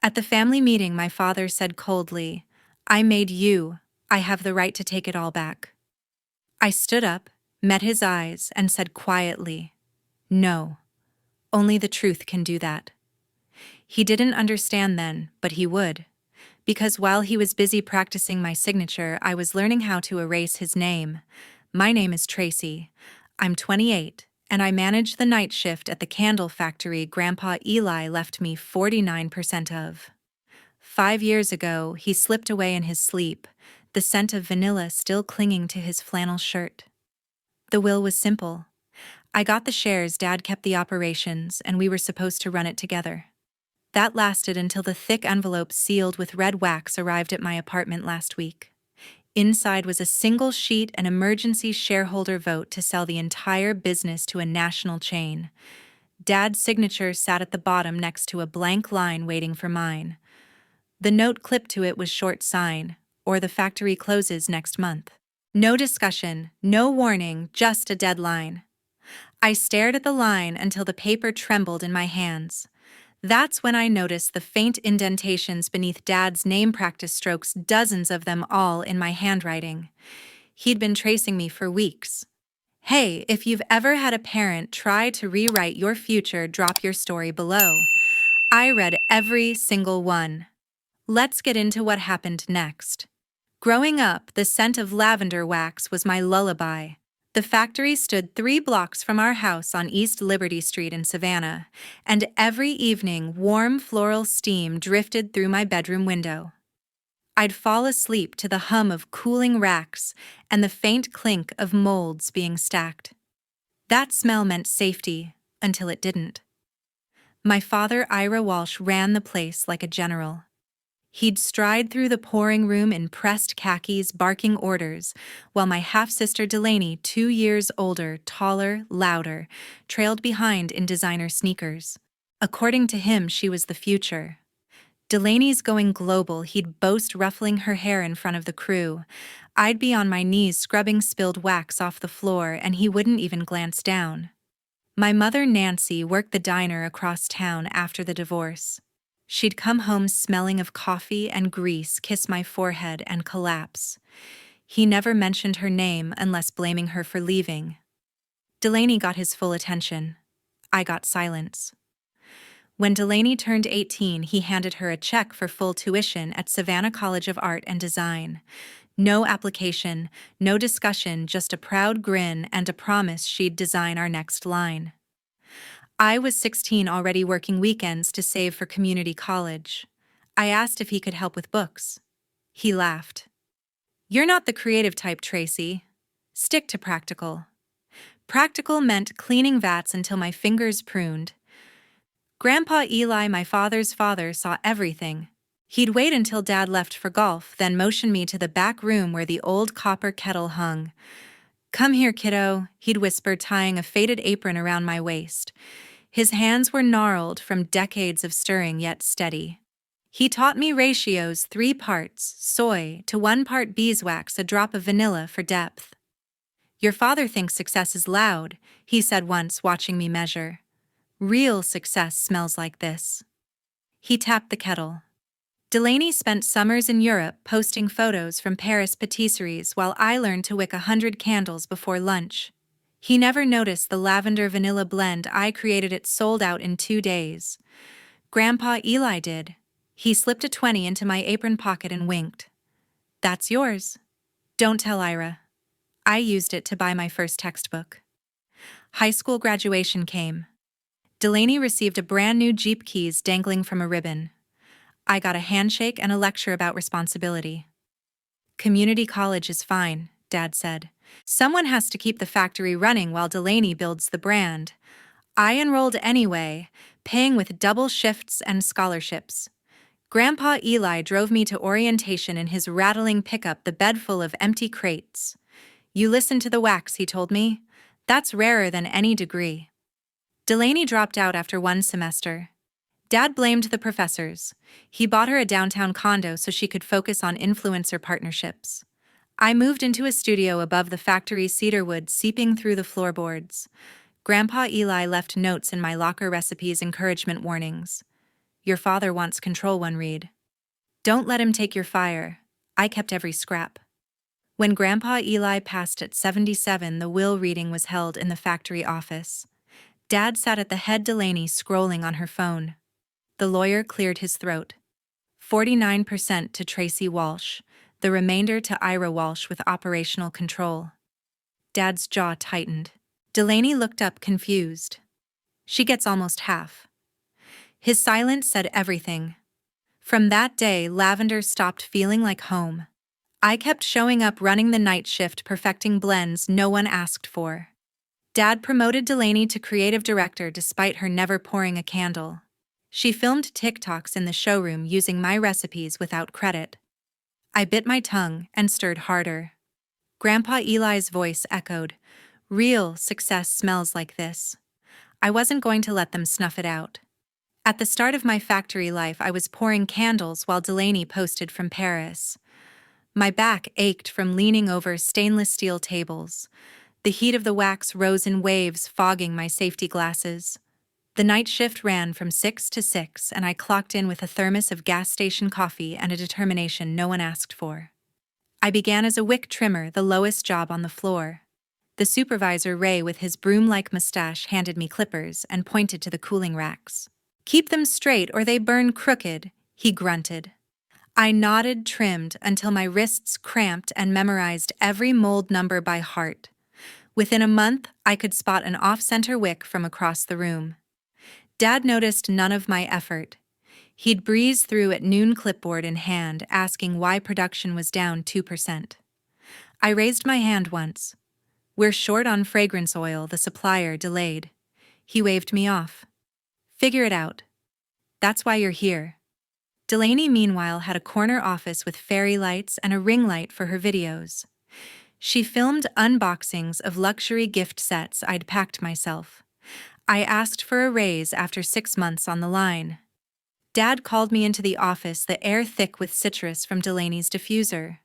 At the family meeting, my father said coldly, "I made you. I have the right to take it all back." I stood up, met his eyes, and said quietly, "No, only the truth can do that." He didn't understand then, but he would. Because while he was busy practicing my signature, I was learning how to erase his name. My name is Tracy. I'm 28, and I manage the night shift at the candle factory Grandpa Eli left me 49% of. 5 years ago, he slipped away in his sleep, the scent of vanilla still clinging to his flannel shirt. The will was simple. I got the shares, Dad kept the operations, and we were supposed to run it together. That lasted until the thick envelope sealed with red wax arrived at my apartment last week. Inside was a single sheet, an emergency shareholder vote to sell the entire business to a national chain. Dad's signature sat at the bottom next to a blank line waiting for mine. The note clipped to it was short sign, "Or the factory closes next month." No discussion, no warning, just a deadline. I stared at the line until the paper trembled in my hands. That's when I noticed the faint indentations beneath Dad's name practice strokes, dozens of them all in my handwriting. He'd been tracing me for weeks. Hey, if you've ever had a parent try to rewrite your future, drop your story below. I read every single one. Let's get into what happened next. Growing up, the scent of lavender wax was my lullaby. The factory stood 3 blocks from our house on East Liberty Street in Savannah, and every evening warm floral steam drifted through my bedroom window. I'd fall asleep to the hum of cooling racks and the faint clink of molds being stacked. That smell meant safety, until it didn't. My father, Ira Walsh, ran the place like a general. He'd stride through the pouring room in pressed khakis, barking orders, while my half-sister Delaney, 2 years older, taller, louder, trailed behind in designer sneakers. According to him, she was the future. Delaney's going global, he'd boast, ruffling her hair in front of the crew. I'd be on my knees scrubbing spilled wax off the floor, and he wouldn't even glance down. My mother, Nancy, worked the diner across town after the divorce. She'd come home smelling of coffee and grease, kiss my forehead, and collapse. He never mentioned her name unless blaming her for leaving. Delaney got his full attention. I got silence. When Delaney turned 18, he handed her a check for full tuition at Savannah College of Art and Design. No application, no discussion, just a proud grin and a promise she'd design our next line. I was 16, already working weekends to save for community college. I asked if he could help with books. He laughed. "You're not the creative type, Tracy. Stick to practical." Practical meant cleaning vats until my fingers pruned. Grandpa Eli, my father's father, saw everything. He'd wait until Dad left for golf, then motion me to the back room where the old copper kettle hung. "Come here, kiddo," he'd whisper, tying a faded apron around my waist. His hands were gnarled from decades of stirring, yet steady. He taught me ratios: 3 parts soy to 1 part beeswax, a drop of vanilla for depth. "Your father thinks success is loud," he said once, watching me measure. "Real success smells like this." He tapped the kettle. Delaney spent summers in Europe posting photos from Paris patisseries while I learned to wick 100 candles before lunch. He never noticed the lavender-vanilla blend I created. It sold out in 2 days. Grandpa Eli did. He slipped a 20 into my apron pocket and winked. "That's yours. Don't tell Ira." I used it to buy my first textbook. High school graduation came. Delaney received a brand new Jeep keys dangling from a ribbon. I got a handshake and a lecture about responsibility. "Community college is fine," Dad said. "Someone has to keep the factory running while Delaney builds the brand." I enrolled anyway, paying with double shifts and scholarships. Grandpa Eli drove me to orientation in his rattling pickup, the bed full of empty crates. "You listen to the wax," he told me. "That's rarer than any degree." Delaney dropped out after 1 semester. Dad blamed the professors. He bought her a downtown condo so she could focus on influencer partnerships. I moved into a studio above the factory's cedarwood seeping through the floorboards. Grandpa Eli left notes in my locker: recipes, encouragement, warnings. Your father wants control, one read. Don't let him take your fire. I kept every scrap. When Grandpa Eli passed at 77, the will reading was held in the factory office. Dad sat at the head, Delaney scrolling on her phone. The lawyer cleared his throat. 49% to Tracy Walsh, the remainder to Ira Walsh with operational control. Dad's jaw tightened. Delaney looked up confused. She gets almost half. His silence said everything. From that day, Lavender stopped feeling like home. I kept showing up, running the night shift, perfecting blends no one asked for. Dad promoted Delaney to creative director despite her never pouring a candle. She filmed TikToks in the showroom using my recipes without credit. I bit my tongue and stirred harder. Grandpa Eli's voice echoed, "Real success smells like this." I wasn't going to let them snuff it out. At the start of my factory life, I was pouring candles while Delaney posted from Paris. My back ached from leaning over stainless steel tables. The heat of the wax rose in waves, fogging my safety glasses. The night shift ran from 6 to 6, and I clocked in with a thermos of gas station coffee and a determination no one asked for. I began as a wick trimmer, the lowest job on the floor. The supervisor, Ray, with his broom-like mustache, handed me clippers and pointed to the cooling racks. "Keep them straight or they burn crooked," he grunted. I nodded, trimmed until my wrists cramped, and memorized every mold number by heart. Within a month, I could spot an off-center wick from across the room. Dad noticed none of my effort. He'd breeze through at noon, clipboard in hand, asking why production was down 2%. I raised my hand once. "We're short on fragrance oil," the supplier delayed. He waved me off. "Figure it out. That's why you're here." Delaney, meanwhile, had a corner office with fairy lights and a ring light for her videos. She filmed unboxings of luxury gift sets I'd packed myself. I asked for a raise after 6 months on the line. Dad called me into the office, the air thick with citrus from Delaney's diffuser.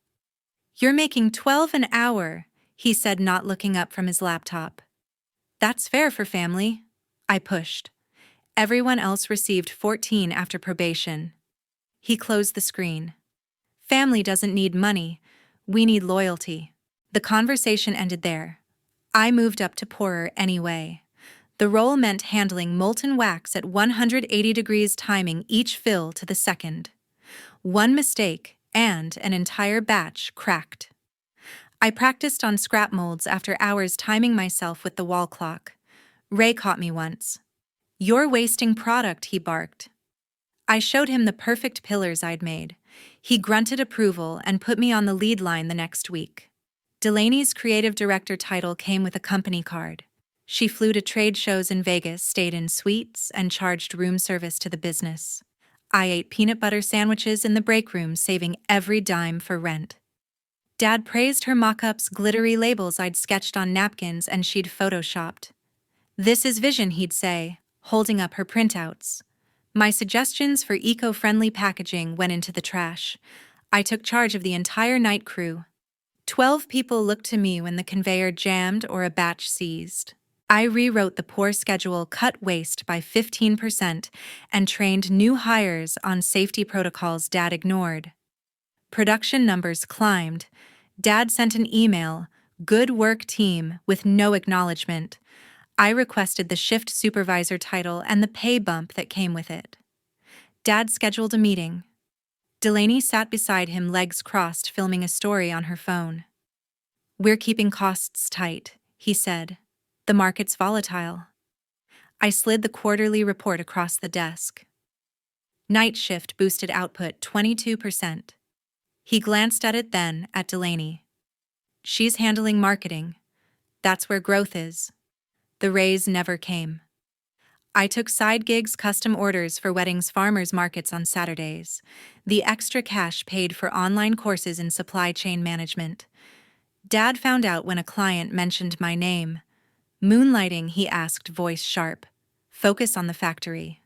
"You're making $12 an hour," he said, not looking up from his laptop. "That's fair for family." I pushed. Everyone else received 14 after probation. He closed the screen. "Family doesn't need money. We need loyalty." The conversation ended there. I moved up to pourer anyway. The role meant handling molten wax at 180 degrees, timing each fill to the second. One mistake, and an entire batch cracked. I practiced on scrap molds after hours, timing myself with the wall clock. Ray caught me once. "You're wasting product," he barked. I showed him the perfect pillars I'd made. He grunted approval and put me on the lead line the next week. Delaney's creative director title came with a company card. She flew to trade shows in Vegas, stayed in suites, and charged room service to the business. I ate peanut butter sandwiches in the break room, saving every dime for rent. Dad praised her mock-ups, glittery labels I'd sketched on napkins and she'd photoshopped. "This is vision," he'd say, holding up her printouts. My suggestions for eco-friendly packaging went into the trash. I took charge of the entire night crew. 12 people looked to me when the conveyor jammed or a batch seized. I rewrote the pour schedule, cut waste by 15%, and trained new hires on safety protocols Dad ignored. Production numbers climbed. Dad sent an email, "Good work, team," with no acknowledgement. I requested the shift supervisor title and the pay bump that came with it. Dad scheduled a meeting. Delaney sat beside him, legs crossed, filming a story on her phone. "We're keeping costs tight," he said. "The market's volatile." I slid the quarterly report across the desk. Night shift boosted output 22%. He glanced at it, then at Delaney. "She's handling marketing. That's where growth is." The raise never came. I took side gigs, custom orders for weddings, farmers markets on Saturdays. The extra cash paid for online courses in supply chain management. Dad found out when a client mentioned my name. "Moonlighting?" he asked, voice sharp. "Focus on the factory."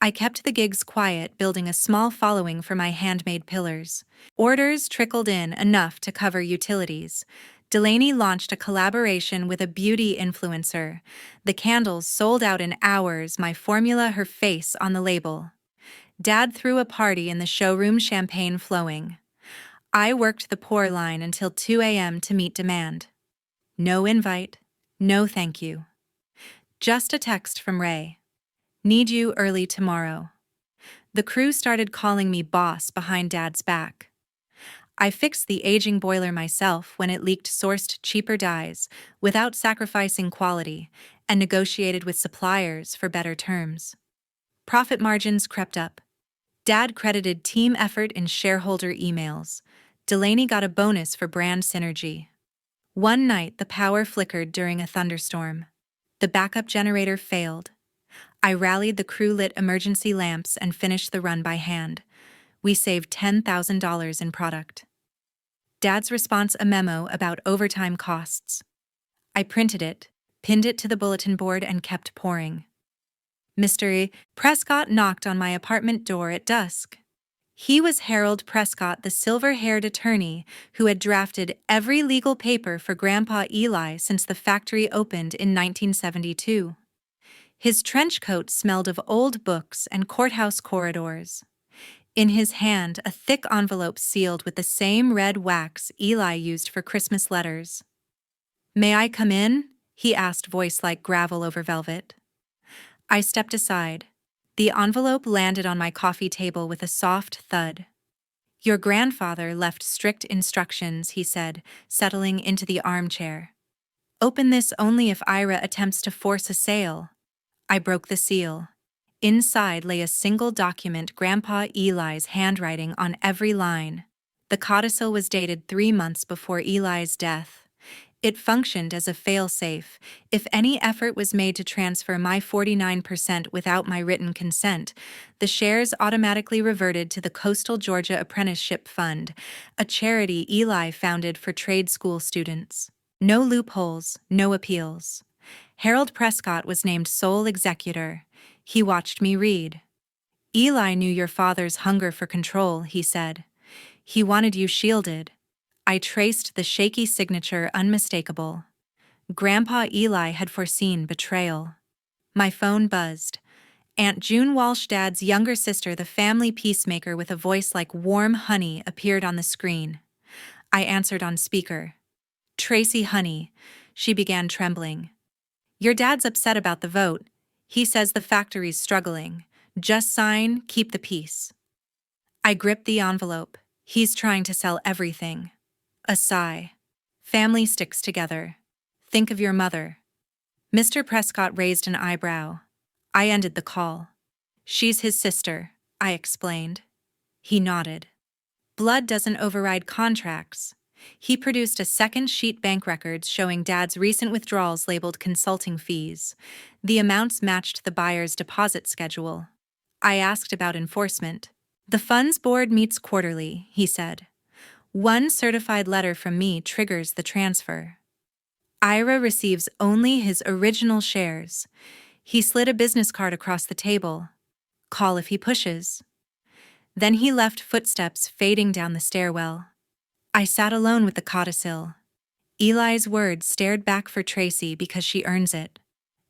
I kept the gigs quiet, building a small following for my handmade pillars. Orders trickled in, enough to cover utilities. Delaney launched a collaboration with a beauty influencer. The candles sold out in hours, my formula, her face on the label. Dad threw a party in the showroom, champagne flowing. I worked the pour line until 2 a.m. to meet demand. No invite, no thank you. Just a text from Ray. Need you early tomorrow. The crew started calling me boss behind Dad's back. I fixed the aging boiler myself when it leaked, sourced cheaper dyes without sacrificing quality, and negotiated with suppliers for better terms. Profit margins crept up. Dad credited team effort in shareholder emails. Delaney got a bonus for brand synergy. One night, the power flickered during a thunderstorm. The backup generator failed. I rallied the crew, lit emergency lamps, and finished the run by hand. We saved $10,000 in product. Dad's response: a memo about overtime costs. I printed it, pinned it to the bulletin board, and kept pouring. Mr. Prescott knocked on my apartment door at dusk. He was Harold Prescott, the silver-haired attorney who had drafted every legal paper for Grandpa Eli since the factory opened in 1972. His trench coat smelled of old books and courthouse corridors. In his hand, a thick envelope sealed with the same red wax Eli used for Christmas letters. "May I come in?" he asked, voice like gravel over velvet. I stepped aside. The envelope landed on my coffee table with a soft thud. "Your grandfather left strict instructions," he said, settling into the armchair. "Open this only if Ira attempts to force a sale." I broke the seal. Inside lay a single document, Grandpa Eli's handwriting on every line. The codicil was dated 3 months before Eli's death. It functioned as a fail-safe. If any effort was made to transfer my 49% without my written consent, the shares automatically reverted to the Coastal Georgia Apprenticeship Fund, a charity Eli founded for trade school students. No loopholes, no appeals. Harold Prescott was named sole executor. He watched me read. "Eli knew your father's hunger for control," he said. "He wanted you shielded." I traced the shaky signature, unmistakable. Grandpa Eli had foreseen betrayal. My phone buzzed. Aunt June Walsh, Dad's younger sister, the family peacemaker with a voice like warm honey, appeared on the screen. I answered on speaker. "Tracy, honey," she began, trembling. "Your dad's upset about the vote. He says the factory's struggling. Just sign, keep the peace." I gripped the envelope. "He's trying to sell everything." A sigh. "Family sticks together. Think of your mother." Mr. Prescott raised an eyebrow. I ended the call. "She's his sister," I explained. He nodded. "Blood doesn't override contracts." He produced a second sheet, bank records showing Dad's recent withdrawals labeled consulting fees. The amounts matched the buyer's deposit schedule. I asked about enforcement. "The funds board meets quarterly," he said. "One certified letter from me triggers the transfer. Ira receives only his original shares." He slid a business card across the table. "Call if he pushes." Then he left, footsteps fading down the stairwell. I sat alone with the codicil. Eli's words stared back for Tracy because she earns it.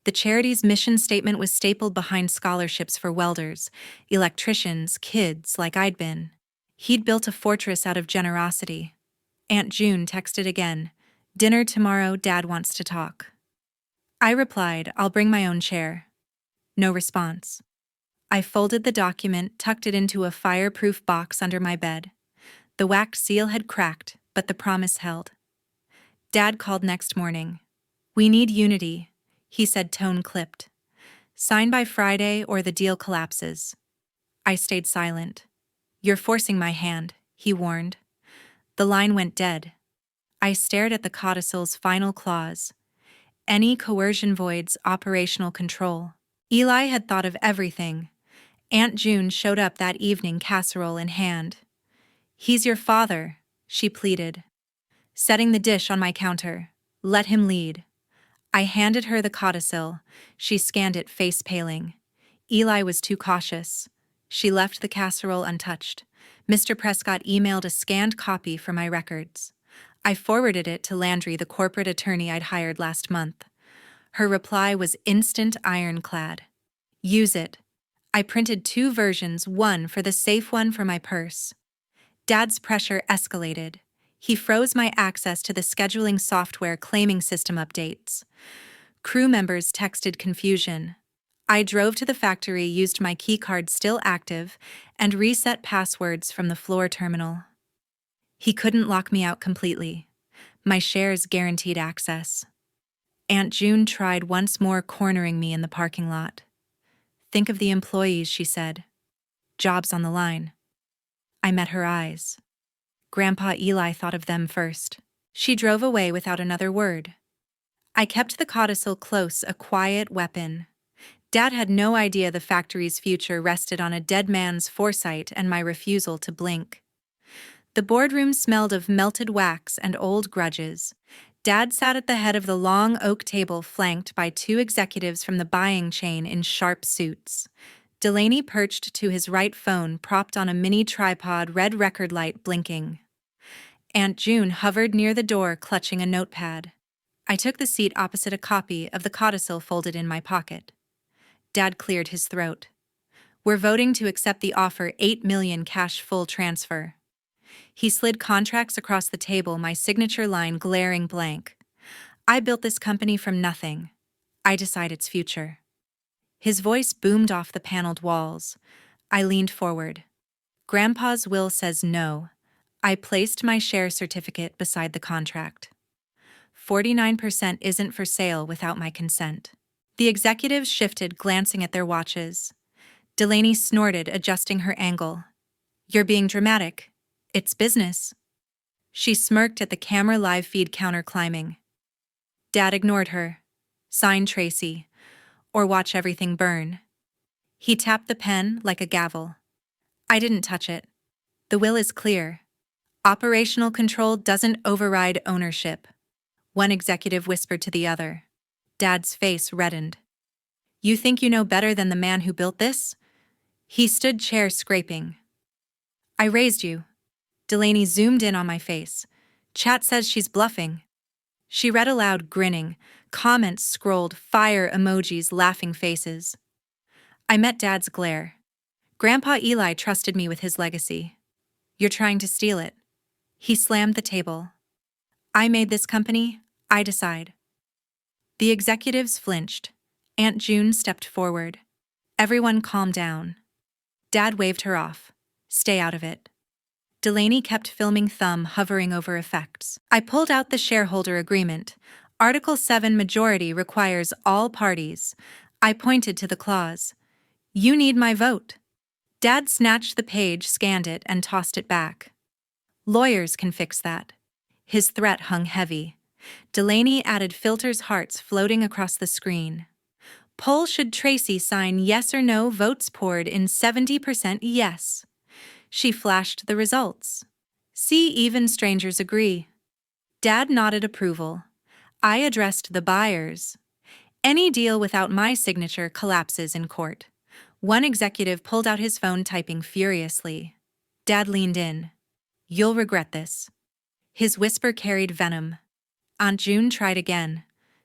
The charity's mission statement was stapled behind scholarships for welders, electricians, kids like I'd been. He'd built a fortress out of generosity. Aunt June texted again. "Dinner tomorrow, Dad wants to talk." I replied, "I'll bring my own chair." No response. I folded the document, tucked it into a fireproof box under my bed. The wax seal had cracked, but the promise held. Dad called next morning. "We need unity," he said, tone clipped. "Sign by Friday or the deal collapses." I stayed silent. "You're forcing my hand," he warned. The line went dead. I stared at the codicil's final clause. "Any coercion voids operational control." Eli had thought of everything. Aunt June showed up that evening, casserole in hand. "He's your father," she pleaded. Setting the dish on my counter. "Let him lead." I handed her the codicil. She scanned it, face paling. Eli was too cautious. She left the casserole untouched. Mr. Prescott emailed a scanned copy for my records. I forwarded it to Landry, the corporate attorney I'd hired last month. Her reply was instant, ironclad. "Use it. I printed 2 versions, one for the safe, one for my purse. Dad's pressure escalated. He froze my access to the scheduling software, claiming system updates. Crew members texted confusion. I drove to the factory, used my keycard still active, and reset passwords from the floor terminal. He couldn't lock me out completely. My shares guaranteed access. Aunt June tried once more, cornering me in the parking lot. "Think of the employees," she said. "Jobs on the line." I met her eyes. Grandpa Eli thought of them first. She drove away without another word. I kept the codicil close, a quiet weapon. Dad had no idea the factory's future rested on a dead man's foresight and my refusal to blink. The boardroom smelled of melted wax and old grudges. Dad sat at the head of the long oak table, flanked by 2 executives from the buying chain in sharp suits. Delaney perched to his right, phone propped on a mini tripod, red record light blinking. Aunt June hovered near the door, clutching a notepad. I took the seat opposite, a copy of the codicil folded in my pocket. Dad cleared his throat. "We're voting to accept the offer, $8 million cash full transfer." He slid contracts across the table, my signature line glaring blank. "I built this company from nothing. I decide its future." His voice boomed off the paneled walls. I leaned forward. "Grandpa's will says no." I placed my share certificate beside the contract. 49% isn't for sale without my consent." The executives shifted, glancing at their watches. Delaney snorted, adjusting her angle. "You're being dramatic. It's business." She smirked at the camera live feed counter, climbing. Dad ignored her. "Sign, Tracy, or watch everything burn." He tapped the pen like a gavel. I didn't touch it. "The will is clear. Operational control doesn't override ownership," one executive whispered to the other. Dad's face reddened. "You think you know better than the man who built this?" He stood, chair scraping. "I raised you." Delaney zoomed in on my face. "Chat says she's bluffing." She read aloud, grinning. Comments scrolled, fire emojis, laughing faces. I met Dad's glare. "Grandpa Eli trusted me with his legacy. You're trying to steal it." He slammed the table. "I made this company. I decide." The executives flinched. Aunt June stepped forward. Everyone calmed down. Dad waved her off. "Stay out of it." Delaney kept filming, thumb hovering over effects. I pulled out the shareholder agreement. Article 7 majority requires all parties. I pointed to the clause. "You need my vote." Dad snatched the page, scanned it, and tossed it back. "Lawyers can fix that." His threat hung heavy. Delaney added filters, hearts floating across the screen. "Poll, should Tracy sign yes or no?" Votes poured in, 70% yes. She flashed the results. "See, even strangers agree." Dad nodded approval. I addressed the buyers. "Any deal without my signature collapses in court." One executive pulled out his phone, typing furiously. Dad leaned in. "You'll regret this." His whisper carried venom. Aunt June tried again.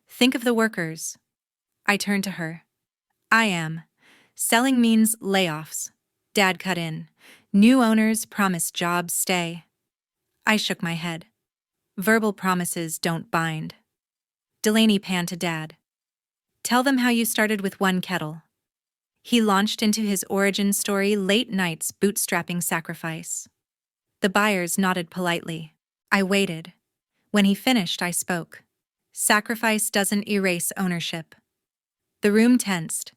"Think of the workers." I turned to her. "I am. Selling means layoffs." Dad cut in. "New owners promise jobs stay." I shook my head. "Verbal promises don't bind." Delaney panned to Dad. "Tell them how you started with one kettle." He launched into his origin story, late nights, bootstrapping, sacrifice. The buyers nodded politely. I waited. When he finished, I spoke. "Sacrifice doesn't erase ownership." The room tensed.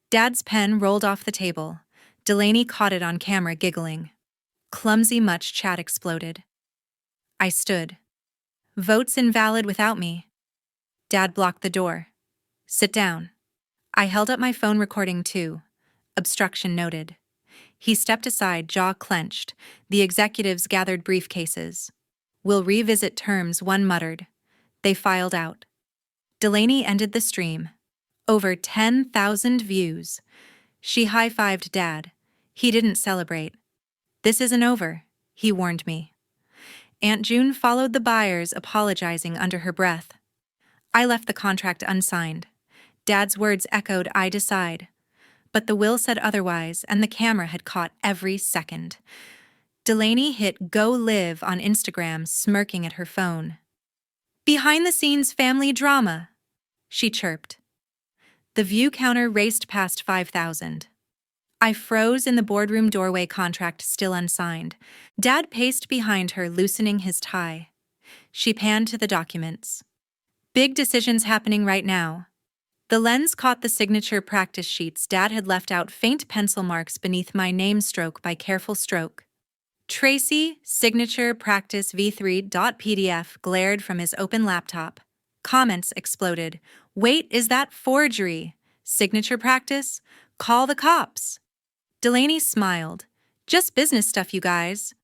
Dad's pen rolled off the table. Delaney caught it on camera, giggling. Clumsy much, chat exploded. I stood. "Votes invalid without me." Dad blocked the door. "Sit down." I held up my phone, recording too. Obstruction noted. He stepped aside, jaw clenched. The executives gathered briefcases. "We'll revisit terms," one muttered. They filed out. Delaney ended the stream. Over 10,000 views. She high-fived Dad. He didn't celebrate. "This isn't over," he warned me. Aunt June followed the buyers, apologizing under her breath. I left the contract unsigned. Dad's words echoed, "I decide." But the will said otherwise, and the camera had caught every second. Delaney hit Go Live on Instagram, smirking at her phone. "Behind-the-scenes family drama," she chirped. The view counter raced past 5,000. I froze in the boardroom doorway, contract still unsigned. Dad paced behind her, loosening his tie. She panned to the documents. "Big decisions happening right now." The lens caught the signature practice sheets. Dad had left out faint pencil marks beneath my name, stroke by careful stroke. Tracy, signature practice v3.pdf glared from his open laptop. Comments exploded. "Wait, is that forgery? Signature practice? Call the cops." Delaney smiled. "Just business stuff, you guys."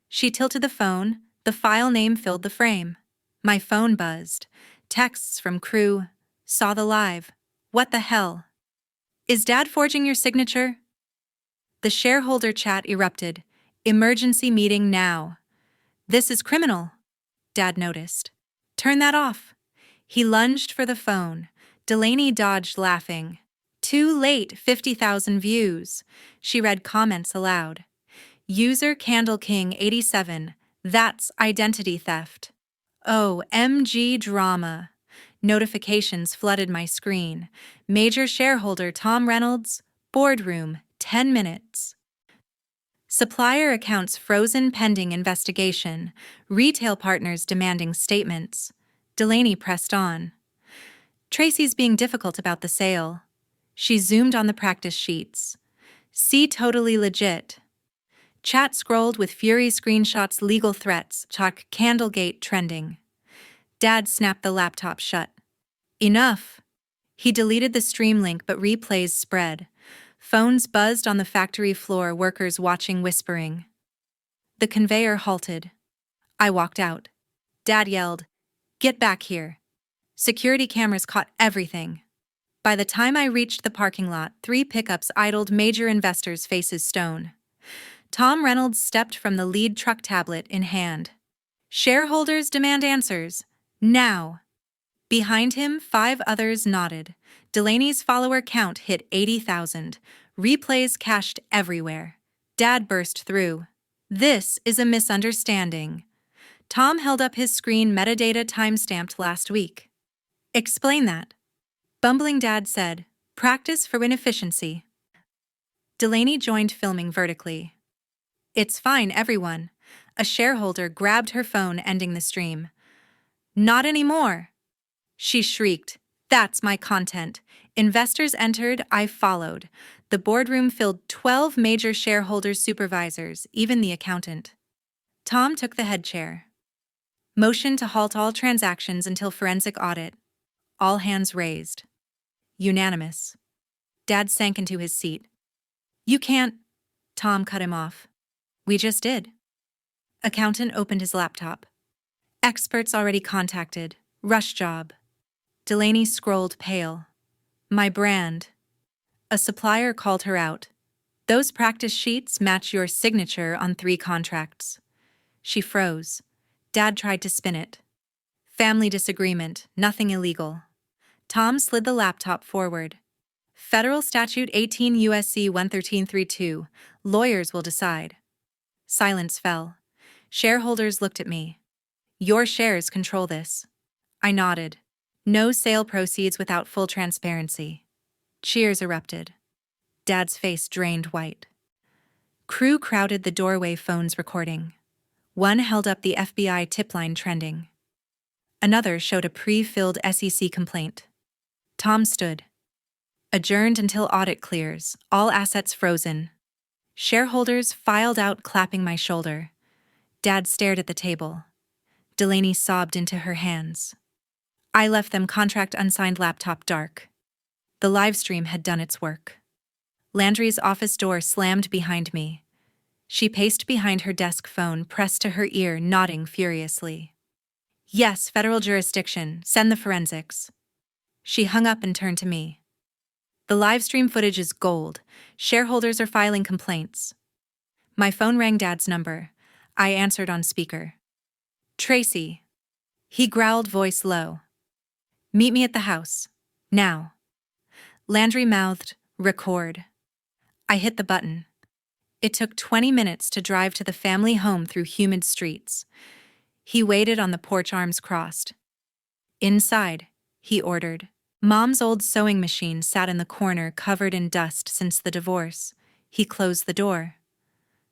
She tilted the phone. The file name filled the frame. My phone buzzed. Texts from crew. "Saw the live. What the hell? Is Dad forging your signature?" The shareholder chat erupted. "Emergency meeting now." "This is criminal," Dad noticed. "Turn that off." He lunged for the phone. Delaney dodged, laughing. "Too late, 50,000 views." She read comments aloud. "User Candle King 87. That's identity theft." OMG drama. Notifications flooded my screen. Major shareholder Tom Reynolds, boardroom, 10 minutes. Supplier accounts frozen pending investigation. Retail partners demanding statements. Delaney pressed on. "Tracy's being difficult about the sale." She zoomed on the practice sheets. "See totally legit." Chat scrolled with fury, screenshots, legal threats, chalk Candlegate trending. Dad snapped the laptop shut. "Enough." He deleted the stream link, but replays spread. Phones buzzed on the factory floor, workers watching, whispering. The conveyor halted. I walked out. Dad yelled, "Get back here." Security cameras caught everything. By the time I reached the parking lot, 3 pickups idled, major investors' faces stone. Tom Reynolds stepped from the lead truck, tablet in hand. "Shareholders demand answers. Now." Behind him, 5 others nodded. Delaney's follower count hit 80,000. Replays cached everywhere. Dad burst through. "This is a misunderstanding." Tom held up his screen, metadata timestamped last week. "Explain that." Bumbling Dad said, "Practice for inefficiency." Delaney joined, filming vertically. "It's fine, everyone." A shareholder grabbed her phone, ending the stream. "Not anymore." She shrieked, "That's my content." Investors entered, I followed. The boardroom filled, 12 major shareholders, supervisors, even the accountant. Tom took the head chair. Motion to halt all transactions until forensic audit. All hands raised. Unanimous. Dad sank into his seat. "You can't." Tom cut him off. "We just did." Accountant opened his laptop. "Experts already contacted. Rush job." Delaney scrolled, pale. "My brand." A supplier called her out. "Those practice sheets match your signature on 3 contracts." She froze. Dad tried to spin it. "Family disagreement, nothing illegal." Tom slid the laptop forward. "Federal Statute 18 U.S.C. 11332. Lawyers will decide." Silence fell. Shareholders looked at me. "Your shares control this." I nodded. "No sale proceeds without full transparency." Cheers erupted. Dad's face drained white. Crew crowded the doorway, phones recording. One held up the FBI tip line, trending. Another showed a pre-filled SEC complaint. Tom stood. "Adjourned until audit clears, all assets frozen." Shareholders filed out, clapping my shoulder. Dad stared at the table. Delaney sobbed into her hands. I left them, contract unsigned, laptop dark. The livestream had done its work. Landry's office door slammed behind me. She paced behind her desk, phone pressed to her ear, nodding furiously. "Yes, federal jurisdiction, send the forensics." She hung up and turned to me. "The livestream footage is gold. Shareholders are filing complaints." My phone rang, Dad's number. I answered on speaker. "Tracy." He growled, voice low. "Meet me at the house. Now." Landry mouthed, "Record." I hit the button. It took 20 minutes to drive to the family home through humid streets. He waited on the porch, arms crossed. "Inside," he ordered. Mom's old sewing machine sat in the corner, covered in dust since the divorce. He closed the door.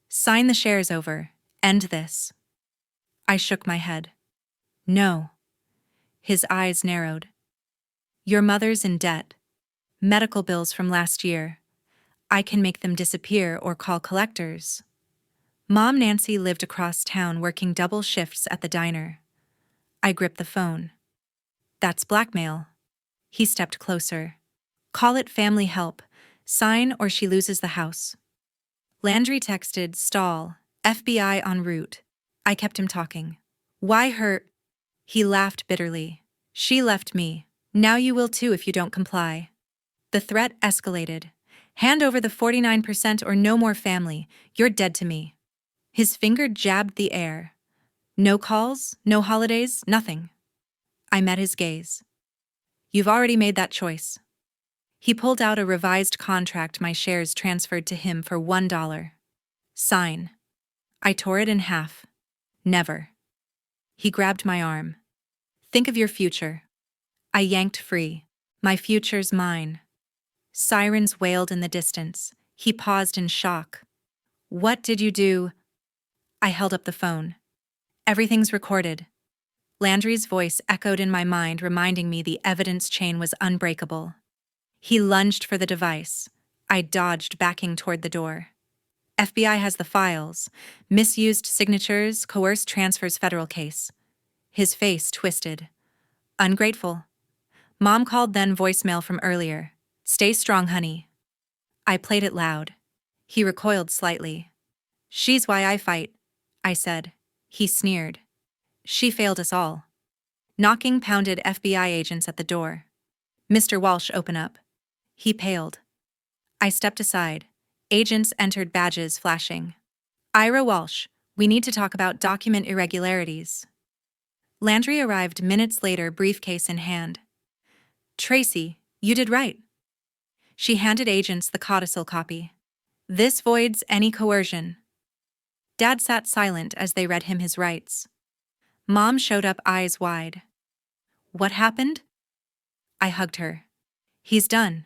"Sign the shares over. End this." I shook my head. "No." His eyes narrowed. "Your mother's in debt. Medical bills from last year. I can make them disappear or call collectors." Mom Nancy lived across town, working double shifts at the diner. I gripped the phone. "That's blackmail." He stepped closer. "Call it family help. Sign or she loses the house." Landry texted, "Stall. FBI en route." I kept him talking. "Why her?" He laughed bitterly. "She left me. Now you will too if you don't comply." The threat escalated. "Hand over the 49% or no more family. You're dead to me." His finger jabbed the air. "No calls, no holidays, nothing." I met his gaze. "You've already made that choice." He pulled out a revised contract, my shares transferred to him for $1. "Sign." I tore it in half. "Never." He grabbed my arm. "Think of your future." I yanked free. "My future's mine." Sirens wailed in the distance. He paused in shock. "What did you do?" I held up the phone. "Everything's recorded." Landry's voice echoed in my mind, reminding me the evidence chain was unbreakable. He lunged for the device. I dodged, backing toward the door. "FBI has the files. Misused signatures, coerced transfers, federal case." His face twisted. "Ungrateful." "Mom called then, voicemail from earlier. Stay strong, honey." I played it loud. He recoiled slightly. "She's why I fight," I said. He sneered. "She failed us all." Knocking pounded FBI agents at the door. "Mr. Walsh, open up." He paled. I stepped aside. Agents entered, badges flashing. "Ira Walsh, we need to talk about document irregularities." Landry arrived minutes later, briefcase in hand. "Tracy, you did right." She handed agents the codicil copy. "This voids any coercion." Dad sat silent as they read him his rights. Mom showed up, eyes wide. "What happened?" I hugged her. "He's done."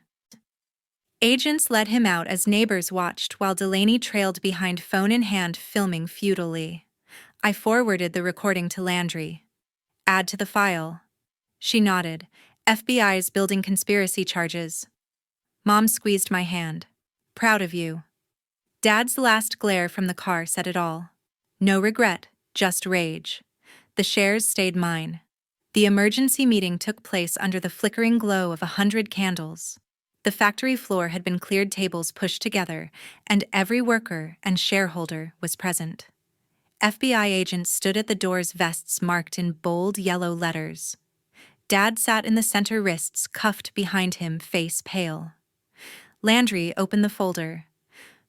Agents led him out as neighbors watched while Delaney trailed behind, phone in hand, filming futilely. I forwarded the recording to Landry. "Add to the file." She nodded. "FBI's building conspiracy charges." Mom squeezed my hand. "Proud of you." Dad's last glare from the car said it all. No regret, just rage. The shares stayed mine. The emergency meeting took place under the flickering glow of 100 candles. The factory floor had been cleared, tables pushed together, and every worker and shareholder was present. FBI agents stood at the doors, vests marked in bold yellow letters. Dad sat in the center, wrists cuffed behind him, face pale. Landry opened the folder.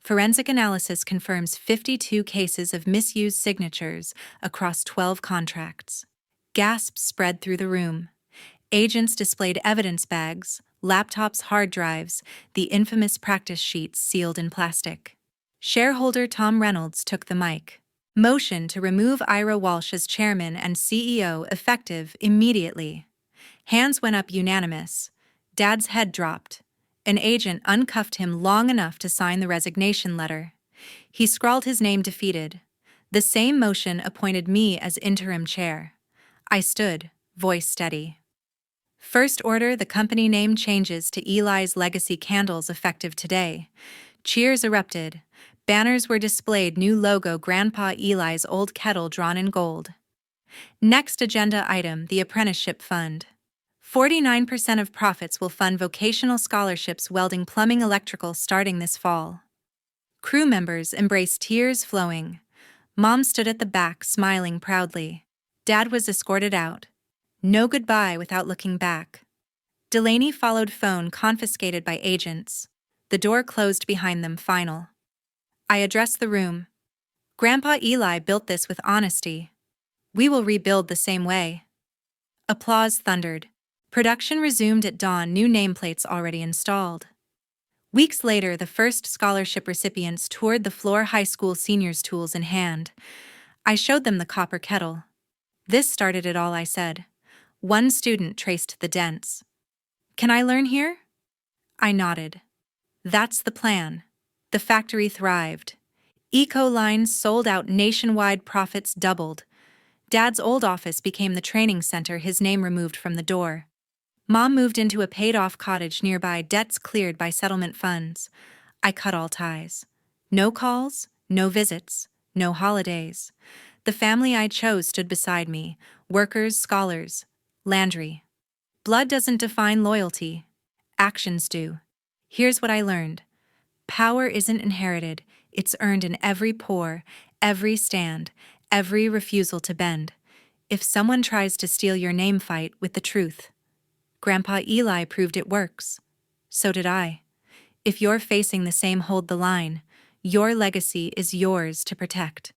Forensic analysis confirms 52 cases of misused signatures across 12 contracts. Gasps spread through the room. Agents displayed evidence bags, laptops, hard drives, the infamous practice sheets sealed in plastic. Shareholder Tom Reynolds took the mic. "Motion to remove Ira Walsh as chairman and CEO effective immediately." Hands went up, unanimous. Dad's head dropped. An agent uncuffed him long enough to sign the resignation letter. He scrawled his name, defeated. The same motion appointed me as interim chair. I stood, voice steady. "First order, the company name changes to Eli's Legacy Candles effective today." Cheers erupted. Banners were displayed, new logo, Grandpa Eli's old kettle drawn in gold. Next agenda item, the apprenticeship fund. 49% of profits will fund vocational scholarships, welding, plumbing, electrical, starting this fall. Crew members embraced, tears flowing. Mom stood at the back, smiling proudly. Dad was escorted out. No goodbye without looking back. Delaney followed, phone confiscated by agents. The door closed behind them, final. I addressed the room. "Grandpa Eli built this with honesty. We will rebuild the same way." Applause thundered. Production resumed at dawn, new nameplates already installed. Weeks later, the first scholarship recipients toured the Floor High School seniors' tools in hand. I showed them the copper kettle. This started it all, I said. One student traced the dents. Can I learn here? I nodded. That's the plan. The factory thrived. Eco lines sold out nationwide, profits doubled. Dad's old office became the training center, his name removed from the door. Mom moved into a paid-off cottage nearby, debts cleared by settlement funds. I cut all ties. No calls, no visits, no holidays. The family I chose stood beside me, workers, scholars, Landry. Blood doesn't define loyalty. Actions do. Here's what I learned. Power isn't inherited, it's earned in every pore, every stand, every refusal to bend. If someone tries to steal your name, fight with the truth. Grandpa Eli proved it works. So did I. If you're facing the same, hold the line. Your legacy is yours to protect.